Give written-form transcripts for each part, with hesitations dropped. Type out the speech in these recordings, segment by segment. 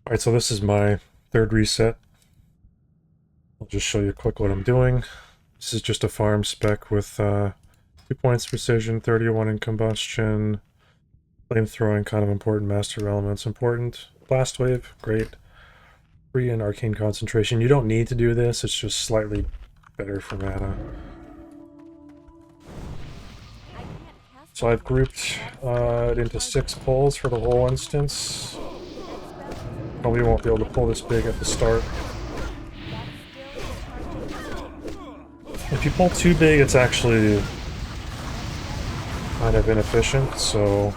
Alright, so this is my third reset. I'll just show you quick what I'm doing. This is just a farm spec with 2 points precision, 31 in combustion, flamethrowing, kind of important, master elements, important, blast wave, great, 3 in arcane concentration. You don't need to do this, it's just slightly better for mana. So I've grouped it into 6 pulls for the whole instance. Probably won't be able to pull this big at the start. If you pull too big, it's actually kind of inefficient, so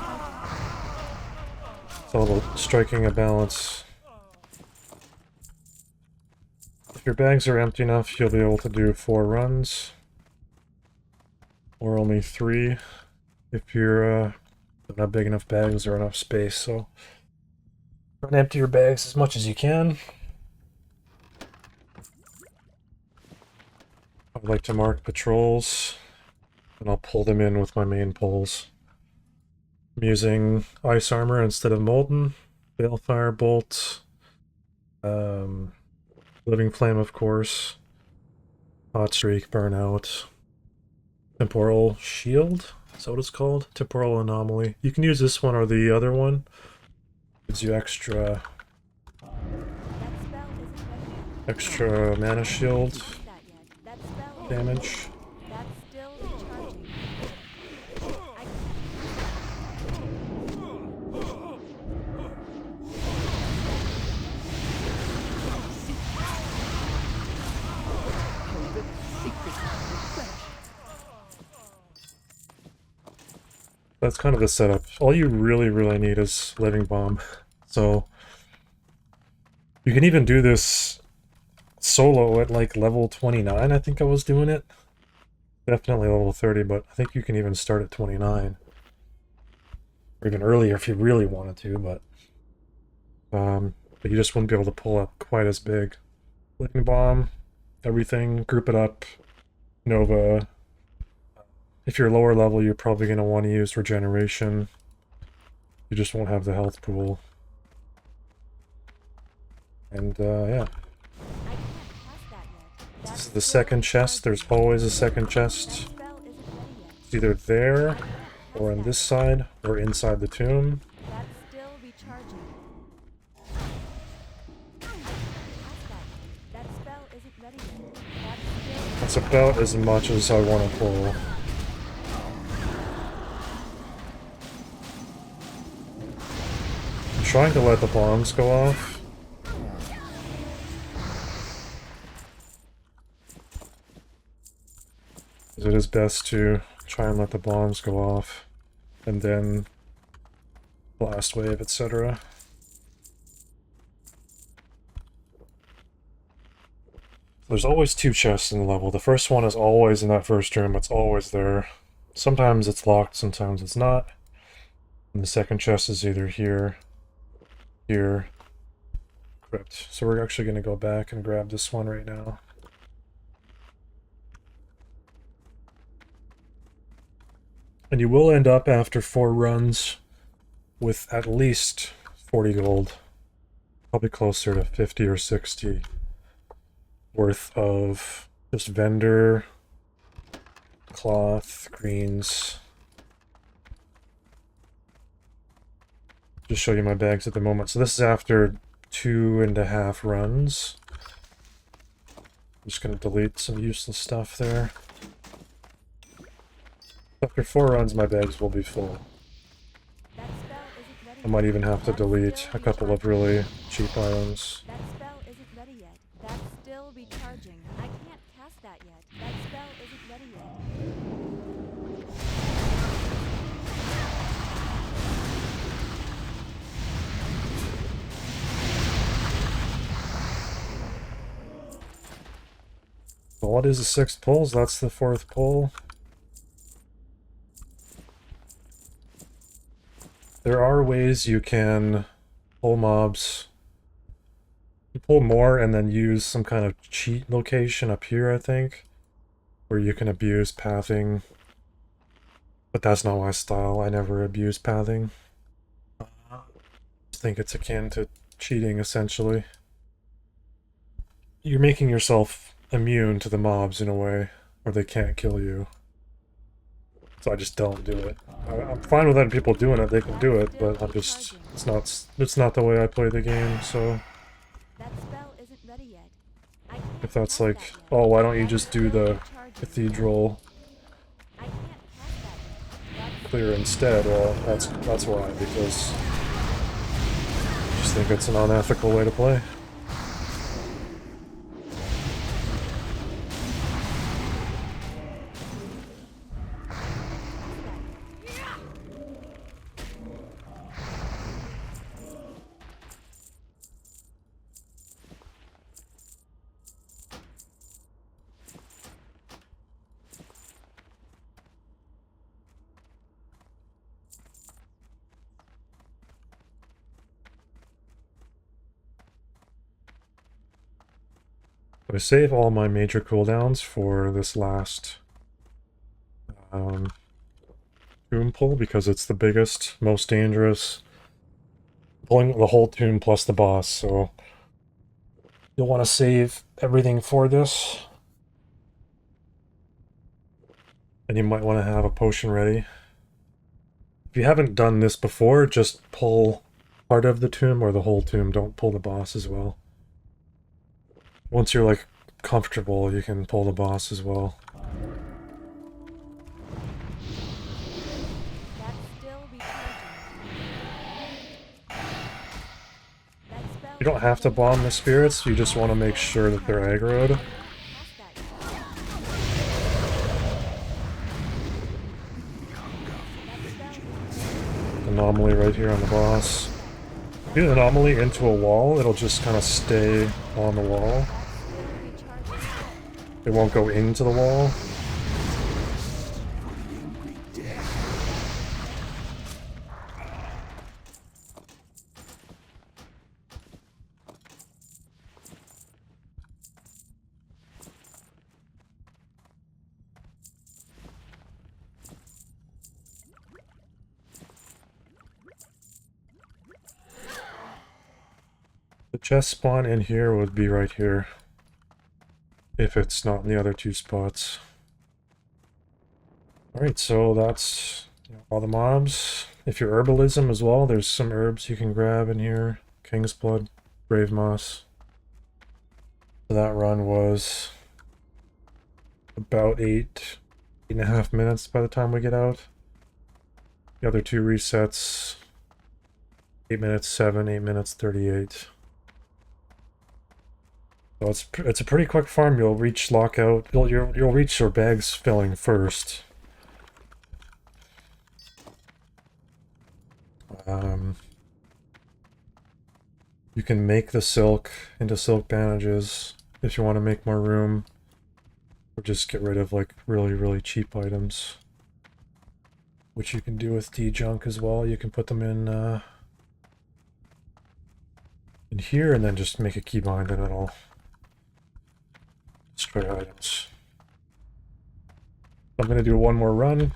it's all about striking a balance. If your bags are empty enough, you'll be able to do 4 runs, or only 3 if you're don't have big enough bags or enough space. So try and empty your bags as much as you can. I'd like to mark patrols, and I'll pull them in with my main pulls. I'm using ice armor instead of molten, balefire bolt, living flame, of course, hot streak, burnout, temporal shield. Is that what it's called? Temporal anomaly. You can use this one or the other one. Gives you extra mana shield damage. That's kind of the setup. All you really need is Living Bomb. So you can even do this solo at like level 29, I think I was doing it. Definitely level 30, but I think you can even start at 29. Or even earlier if you really wanted to, but you just wouldn't be able to pull up quite as big. Living Bomb, everything, group it up, Nova. If you're lower level, you're probably going to want to use regeneration. You just won't have the health pool. And yeah. This is the second chest. There's always a second chest. It's either there, or on this side, or inside the tomb. That's about as much as I want to pull. I'm trying to let the bombs go off. It is best to try and let the bombs go off, and then blast wave, etc. There's always 2 chests in the level. The first one is always in that first room, it's always there. Sometimes it's locked, sometimes it's not. And the second chest is either here, here, crypt. So we're actually going to go back and grab this one right now. And you will end up after 4 runs with at least 40 gold. Probably closer to 50 or 60 worth of just vendor, cloth, greens. Just show you my bags at the moment. So this is after 2.5 runs. I'm just going to delete some useless stuff there. After 4 runs, my bags will be full. I might even have to delete a couple of really cheap items. That spell isn't ready yet. That's still recharging. I can't cast that yet. That spell isn't ready yet. Well, what is the 6th pull? That's the 4th pull. There are ways you can pull mobs. You pull more and then use some kind of cheat location up here, I think, where you can abuse pathing. But that's not my style. I never abuse pathing. I think it's akin to cheating, essentially. You're making yourself immune to the mobs in a way, or they can't kill you. So I just don't do it. I'm fine with letting people doing it, they can do it, but I'm just... It's not the way I play the game, so... That spell isn't ready yet. I can't If that's cast like, that yet. oh, why don't you That's just do still the recharging. cathedral I can't cast that yet. That's clear instead? Well, that's why, because I just think it's an unethical way to play. I save all my major cooldowns for this last tomb pull because it's the biggest, most dangerous. Pulling the whole tomb plus the boss, so you'll want to save everything for this. And you might want to have a potion ready. If you haven't done this before, just pull part of the tomb or the whole tomb. Don't pull the boss as well. Once you're like comfortable, you can pull the boss as well. That's still recharging. That spell You don't have to bomb the spirits, you just want to make sure that they're aggroed. cast that yet. That spell Anomaly right here on the boss. If you do an anomaly into a wall, it'll just kind of stay on the wall. that's still recharging. It won't go into the wall. The chest spawn in here would be right here. If it's not in the other two spots. Alright, so that's all the mobs. If you're herbalism as well, there's some herbs you can grab in here. King's Blood, Brave Moss. So that run was about 8.5 minutes by the time we get out. The other two resets, 8 minutes 7, 8 minutes 38. So it's a pretty quick farm. You'll reach lockout. You'll reach your bags filling first. You can make the silk into silk bandages if you want to make more room, or just get rid of like really cheap items, which you can do with D-junk as well. You can put them in here and then just make a keybind and it'll destroy items. I'm gonna do one more run.